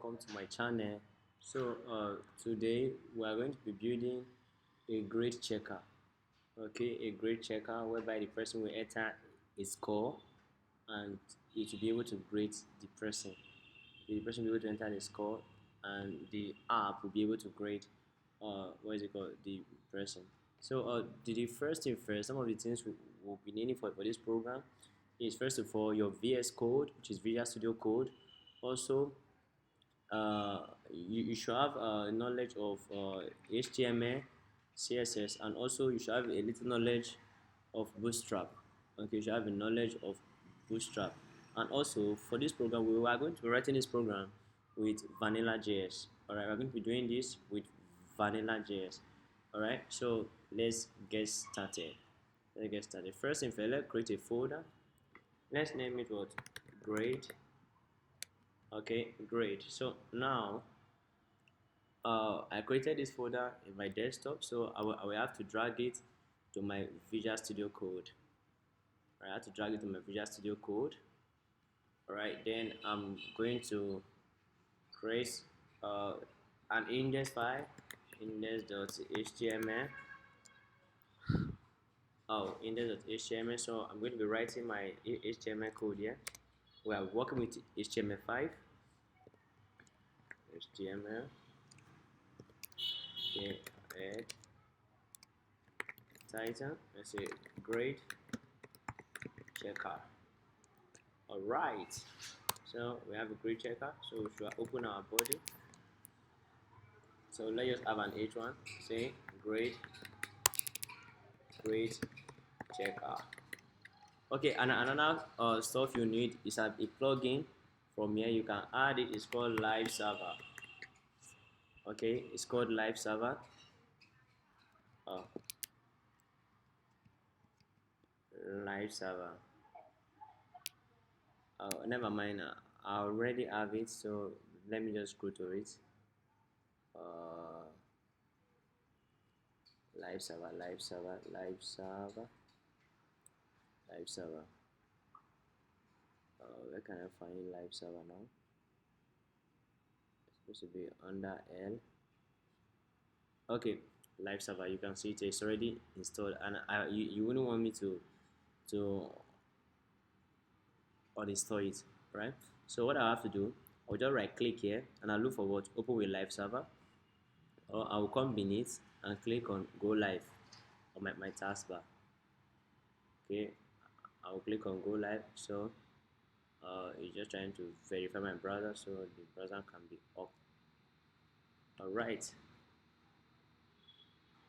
welcome to my channel. So today we are going to be building a grade checker. Okay, a grade checker whereby the person will enter a score and it will be able to grade the person. The person will be able to enter the score and the app will be able to grade what is it called, the person. So the first thing first, some of the things we'll be needing for this program is first of all your VS Code, which is Visual Studio Code. Also you should have knowledge of HTML, CSS, and also you should have a little knowledge of Bootstrap. Okay, you should have a knowledge of Bootstrap. And also for this program, we are going to be writing this program with Vanilla JS. Alright, we're going to be doing this with Vanilla JS. Alright, so let's get started. First thing first, let's create a folder. Let's name it what? Grade. Okay, great. So now I created this folder in my desktop, so I will have to drag it to my Visual Studio Code. I have to drag it to my Visual Studio Code. Alright, then I'm going to create an index file, index.html. Index.html. So I'm going to be writing my HTML code here. We are working with HTML5. HTML. Okay, add title. Let's say grade checker. Alright, so we have a grade checker, so we should open our body. So let's just have an H1, say grade checker. Okay, and another stuff you need is a plugin. From here you can add it. It's called Live Server. Okay, it's called Live Server. Live Server. Never mind. I already have it, so let me just go to it. Live Server. Where can I find Live Server now? It's supposed to be under L. Okay, Live Server. You can see it's already installed, and you wouldn't want me to uninstall it, right? So what I have to do, I'll just right click here and I'll look for what open with Live Server, or I will come beneath and click on Go Live on my taskbar. Okay, I will click on Go Live. So it's just trying to verify my browser, so the browser can be up. Alright,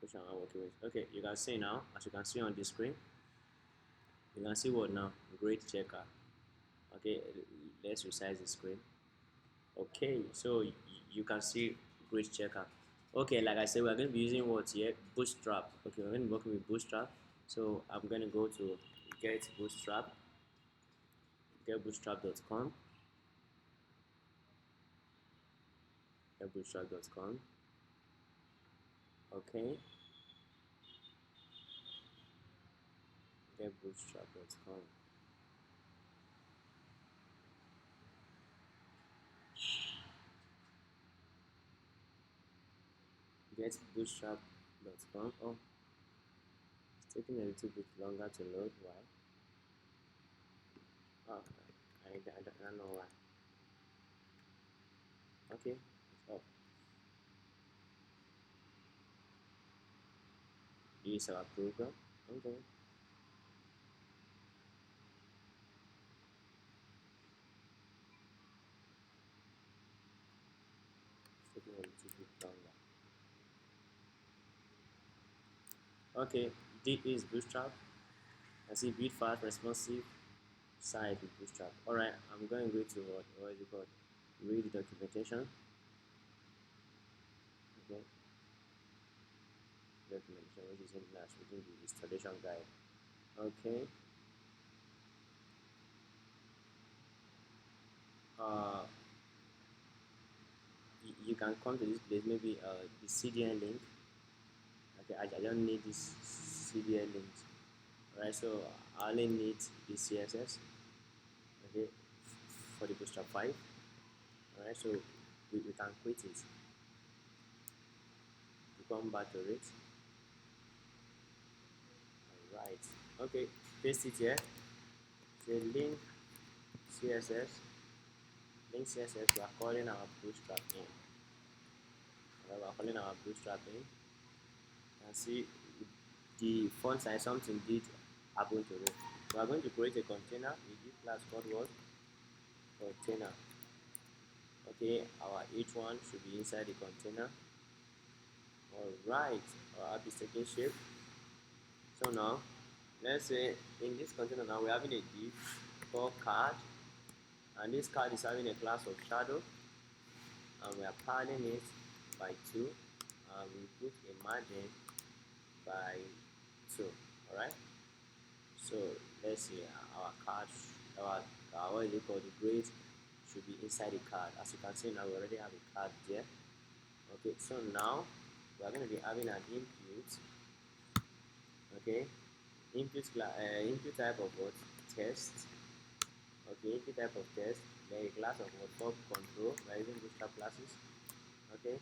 which one am I working with? Okay, you can see now, as you can see on the screen, you can see what now? Grade checker. Okay, let's resize the screen. Okay, so you can see grade checker. Okay, like I said, we're going to be using what here? Bootstrap. Okay, we're going to be working with Bootstrap. So I'm going to go to getbootstrap.com. Getbootstrap.com. Okay. Getbootstrap.com. Getbootstrap.com. Oh, it's taking a little bit longer to load. Why? Oh, I don't know why. Okay, it's up. This is our program. Okay. It's taking a little bit longer. Okay, this is Bootstrap. I see build fast, responsive site with Bootstrap. Alright, I'm going to go to what is it called? Read the documentation. Okay. Documentation, which is in Flash, within the installation guide. Okay. You can come to this place, maybe the CDN link. Okay, I don't need this CDN link. Alright, so I only need the CSS. Okay, for the Bootstrap 5. Alright, so we can quit it. We come back to it. Alright. Okay, paste it here. Say link CSS. Link CSS, we are calling our bootstrap in. We are calling our bootstrap in. And see the font size, something did happen to it. We are going to create a container. We give class called what? Container. Okay, our each one should be inside the container. Alright, our app is taking shape. So now, let's say in this container now we're having a div called card, and this card is having a class of shadow, and we are padding it by 2, and we put a margin by 2. Alright, so let's see, our card, our what is it called, the grade should be inside the card. As you can see now, we already have a card there. Okay, so now we are going to be having an input. Okay, input type of what? Test. Okay, input type of test. Then a class of what? Sub control. We are using bootstrap classes. Okay,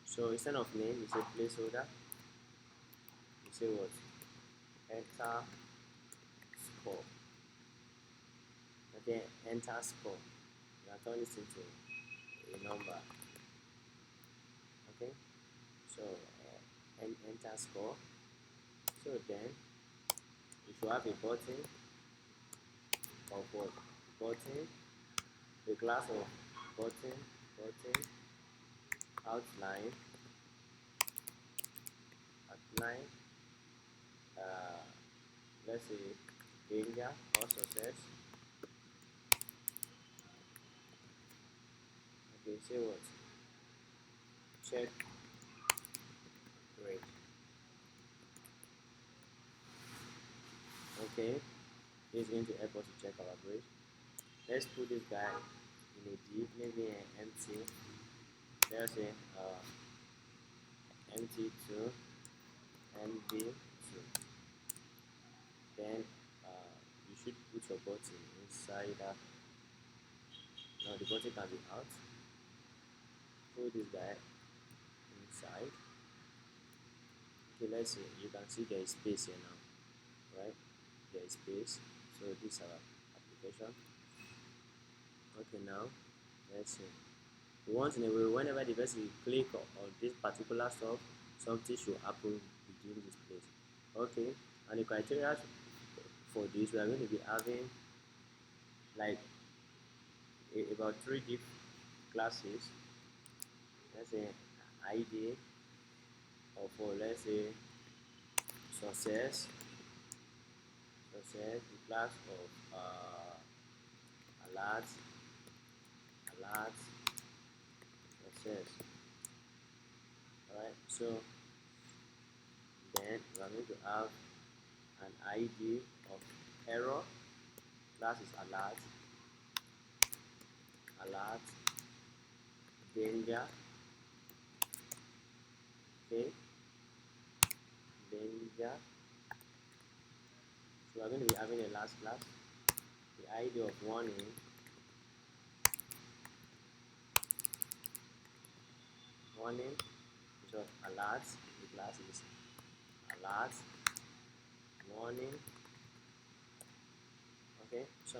so instead of name, we say placeholder. We say what? Enter score. Okay, enter score. We are turning this into a number. Okay, so enter score. So then we should have a button of what? Button, a class of button, outline, let's say danger or success. Okay, say what? Check grade. Okay, it's going to help us to check our grade. Let's put this guy in a div, maybe an empty. Let's say empty2 md2. Then you should put your button inside that. Now the button can be out. Put this guy inside. Okay, let's see. You can see there is space here now, right? There is space. So this is our application. Okay, now let's see. Once in a while, whenever the person click on this particular stuff, something should happen within this place. Okay, and the criteria for this, we are going to be having like about 3 div classes. Let's say ID, or for let's say success, the class of alert, success. Alright, so then we are going to have an ID of error, class is alert, danger, okay, danger. So we are going to be having a last class, the ID of warning, which was alert, the class is alert, warning. Okay, so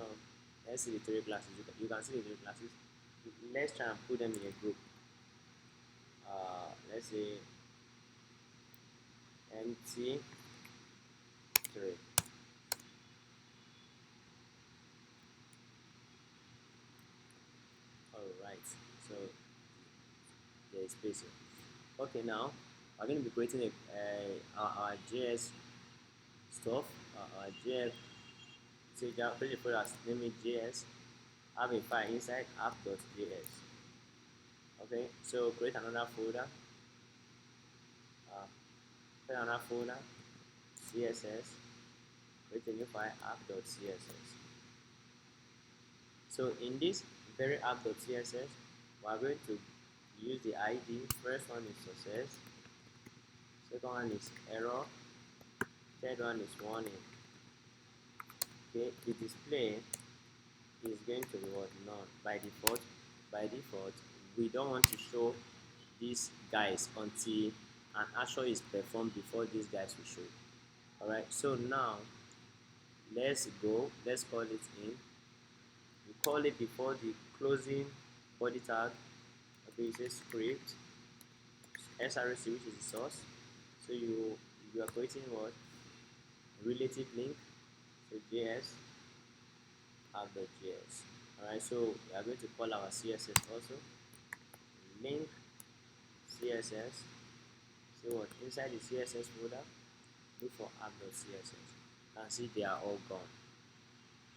let's see the 3 classes. You can see the 3 classes. Let's try and put them in a group. Let's say empty 3. Alright, so there is space here. Okay, now we're going to be creating our JS stuff, our JS. So you can create a folder, name it JS, have a file inside app.js. Okay, so create another folder, CSS, create a new file, app.css. So in this very app.css, we are going to use the ID. First one is success, second one is error, third one is warning. Okay, the display is going to be what? None. By default, we don't want to show these guys until an action is performed before these guys will show. Alright, so now let's call it in. We call it before the closing body tag. Okay, it says script src, which is the source. So you are creating what? Relative link. So js app.js. Alright, so we are going to call our css also. Link css. So what? Inside the css folder, look for app.css. You can see they are all gone.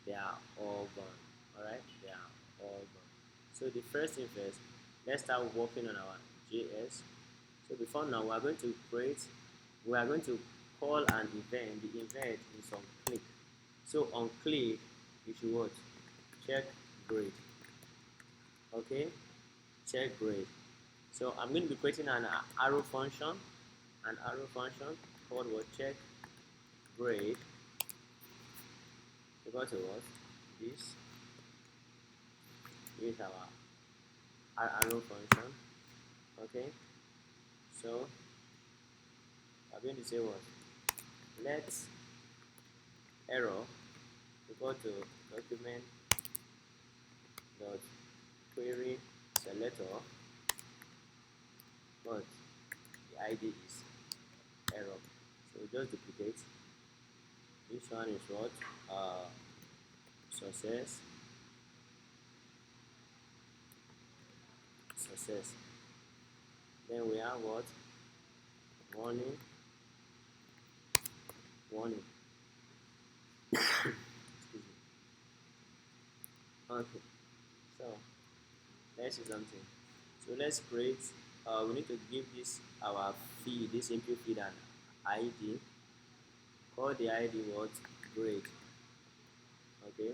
They are all gone. Alright, they are all gone. So the first thing first, let's start working on our JS. So before now, we are going to call an event. The event is on click. So on click, you should what? Check grade. Okay, check grade. So I'm going to be creating an arrow function called what? Check grade. Equal to what? This is our arrow function. Okay, so I'm going to say what? Let error equal to document dot query selector, but the ID is error. So just duplicate. This one is what? Success. Then we have what? Warning. Excuse me. Okay, so let's do something. So let's create, we need to give this our feed, this input feed, an ID. Call the ID what? Grade. Okay,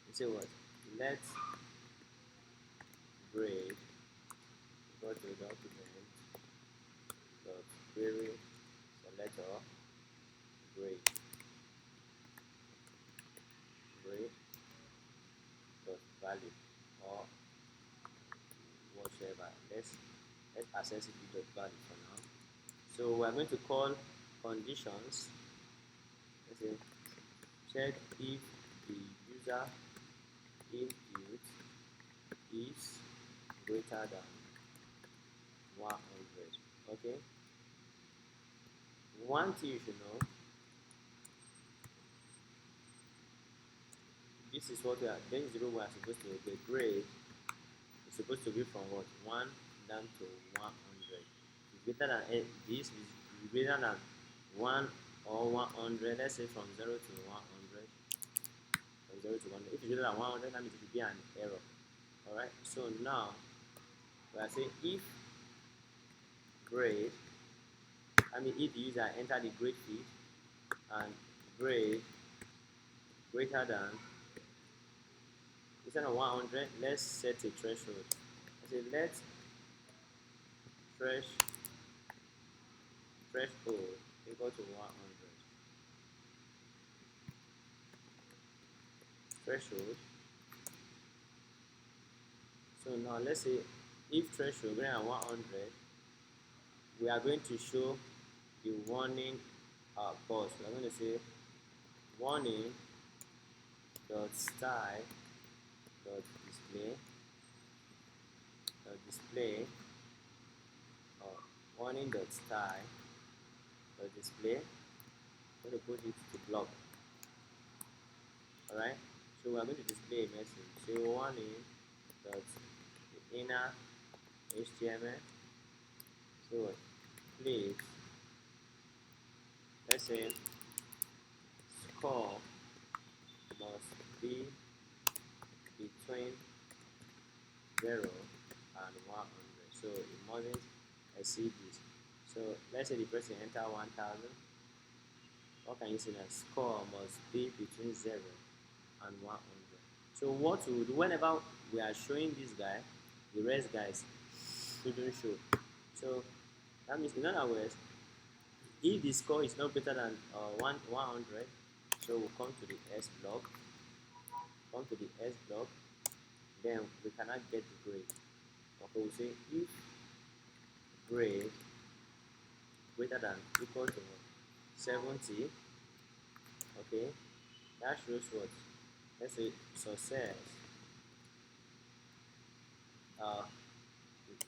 you say what? Let grade go to document dot query selector grade dot value or whatever. Let's access it with dot value for now. So we are going to call conditions. Let's say check if the user input is greater than 100. Okay, one thing you should know, this is what we are, this is the we are supposed to, the grade is supposed to be from what? 1 down to 100. It's greater than this is greater than 1 or 100. Let's say from 0 to 100. From 0 to 100. If it's greater than 100, that means it will be an error. Alright, so now we are saying if grade, if the user enter the grade field and grade greater than, instead of 100, let's set a threshold. I say let threshold equal to 100. Threshold. So now let's say if threshold greater than 100, we are going to show the warning pause. We are going to say warning dot style dot display warning dot style dot display. I'm going to put it to block. Alright, so we are going to display a message. So warning dot inner HTML. So please, let's say score must be between 0 and 100. So it mustn't exceed this. So let's say the person enter 1000. What can you say? That score must be between 0 and 100. So what we will do whenever we are showing this guy, the rest guys shouldn't show. So that means, in other words, if the score is not greater than 100, so we'll come to the S block. Then we cannot get the grade. Okay, we say if grade greater than equal to 70, okay, that shows what? Let's say success. Uh,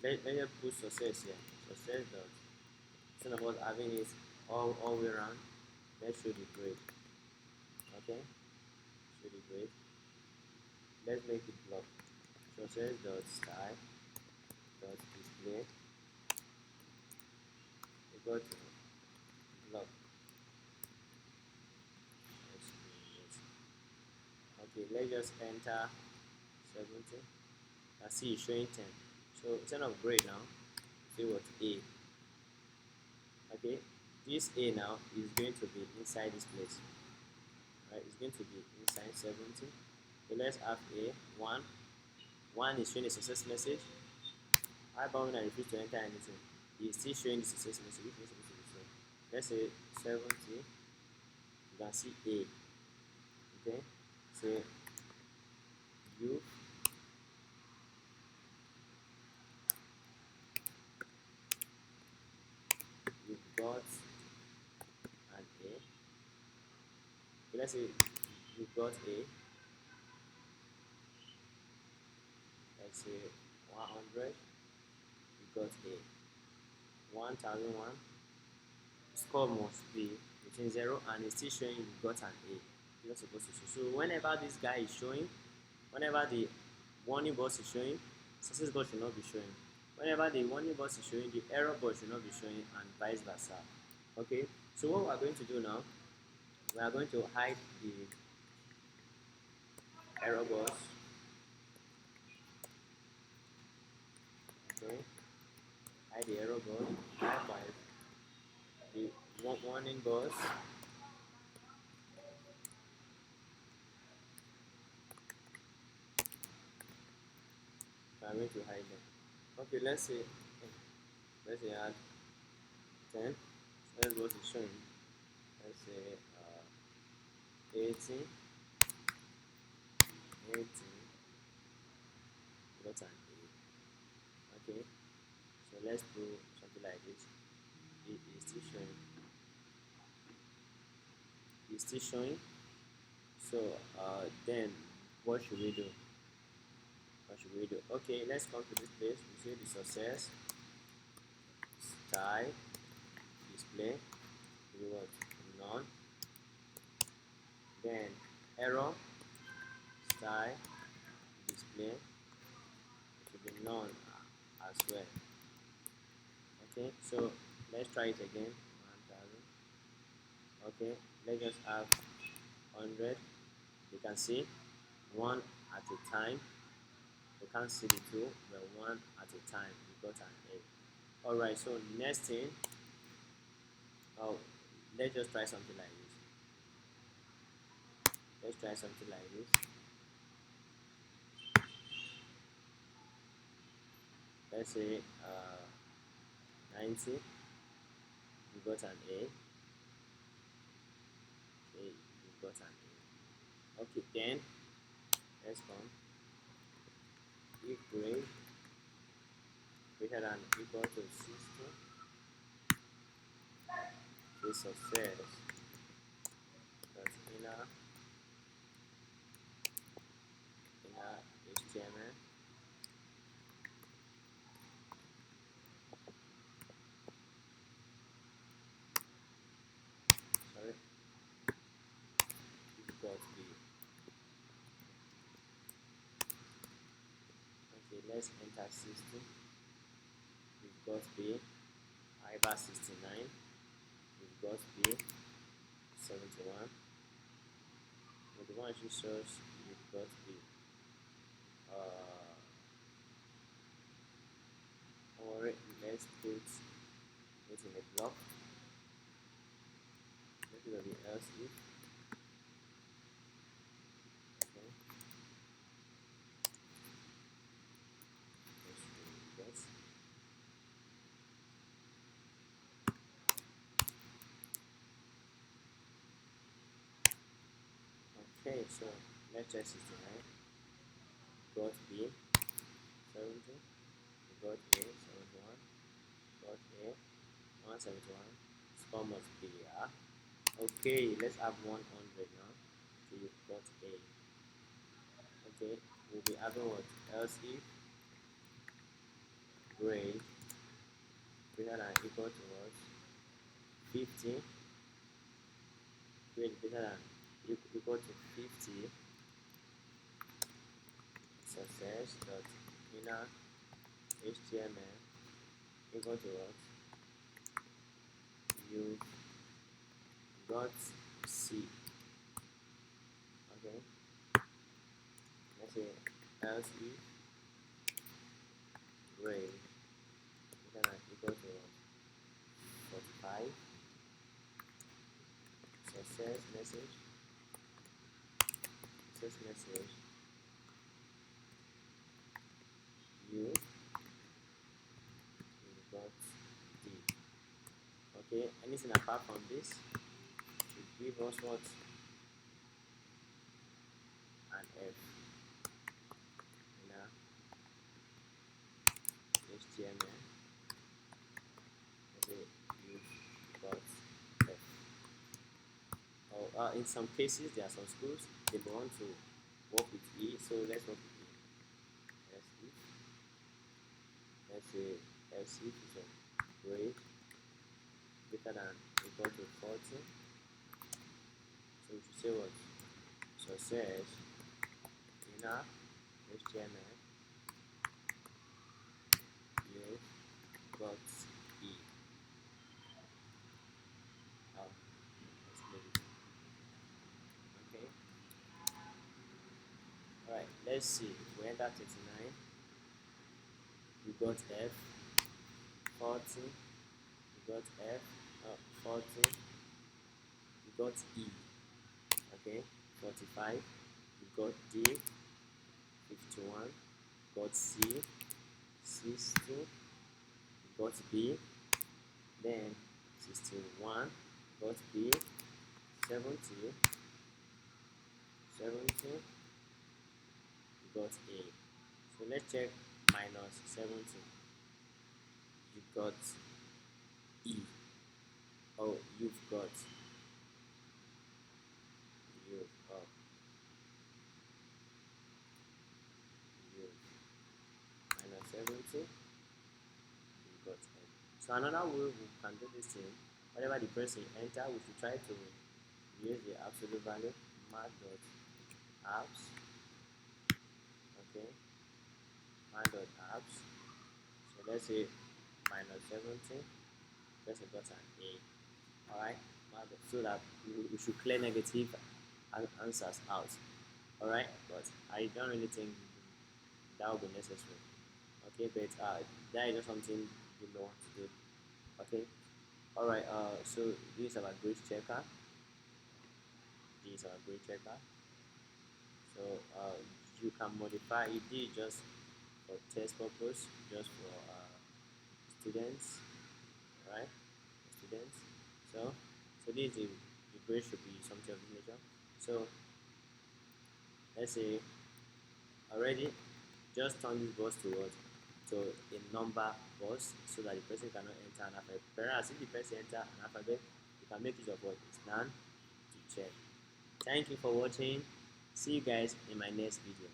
let's put success here. Success dot. Instead of us having it all way around, let's show the grade. Okay, show the grade. Let's make it block. Success dot style dot display equal to block. Okay, let's just enter 70. I see it's showing 10. So instead of grade now, say what A. Okay, this A now is going to be inside this place. Right, it's going to be inside 70. So let's have A 1. 1 is showing a success message. How about when I refuse to enter anything? It's still showing the success message. Which is supposed to be shown. Let's say 70. You can see A. Okay, say you you've got an A. Okay, let's say you've got A. Let's say 100. You got A. 1001. Score must be between 0 and it's still showing you got an A. You're not supposed to show. So whenever this guy is showing, whenever the warning box is showing, success box should not be showing. Whenever the warning box is showing, the error box should not be showing, and vice versa. Okay, so what we are going to do now, we are going to hide the error box. Okay, hide the error box, hide the warning box. I'm going to hide them. Okay, let's say add 10. So that's what it's showing. Let's say 80. 80 got an A. Okay, so let's do something like this. It is still showing. It's still showing. So then what should we do? What should we do? Okay, let's come to this place. We say the success style display. We want none. Then error style display should be none as well. Okay, so let's try it again. 1000. Okay, let's just have 100. You can see one at a time. You can't see the two, but one at a time. You got an A. Alright, so next thing, let's just try something like this. Let's try something like this. Let's say 90. You got an A. Okay, you got an A. Okay, then let's come. If grade greater than or equal to 60, the success dot inner HTML sorry equal to B. Okay, let's enter 60. We've got B. IVA 69. We've got B 71. But the one she shows we've got B. Or let's put it in a block. Let it be else if. Okay. Let's do this. Okay, so let's check 69. Got B 70. Okay, 171. Score must be here. Okay, let's have 100 now. So you've got A. Okay, we'll be having what? Else if grade greater than equal to what? 50. Grade greater than equal to 50. Success dot inner HTML equal to what? You got C. Okay, let's say else if grade greater than equal to what? 45. Success message you got D. Okay, anything apart from this should give us what? An F. Now HTML. Okay, you got F. Oh, in some cases there are some schools they want to work with E, so let's work with E. Else if, let's say else if is a grade greater than equal to 40. So we should say what? Success inner HTML you got E. Oh, let's leave it. Okay. Alright, let's see. If we enter 39, we got F. 40, we got F. 40, we got E. Okay. 45, we got D. 51, got C. 60, we got B. Then 61, got B. 70, we got A. So let's check minus 70. You got E. Oh, you've got you oh you minus 70. You got N. So another way we can do this thing, whatever the person enter, we should try to use the absolute value. Math dot apps. Okay, math dot apps. So let's say minus 70. Person got an A. Alright, so that we should clear negative answers out. Alright, but I don't really think that will be necessary. Okay, but that is not something you know what to do. Okay, alright, so this is our grade checker. This is our grade checker. So you can modify it. This is just for test purpose, just for students, right? Students. So this is the grade should be something of this nature. So let's say already just turn this box to what? To a number box so that the person cannot enter an alphabet. Whereas if the person enter an alphabet, you can make use of what is none to check. Thank you for watching. See you guys in my next video.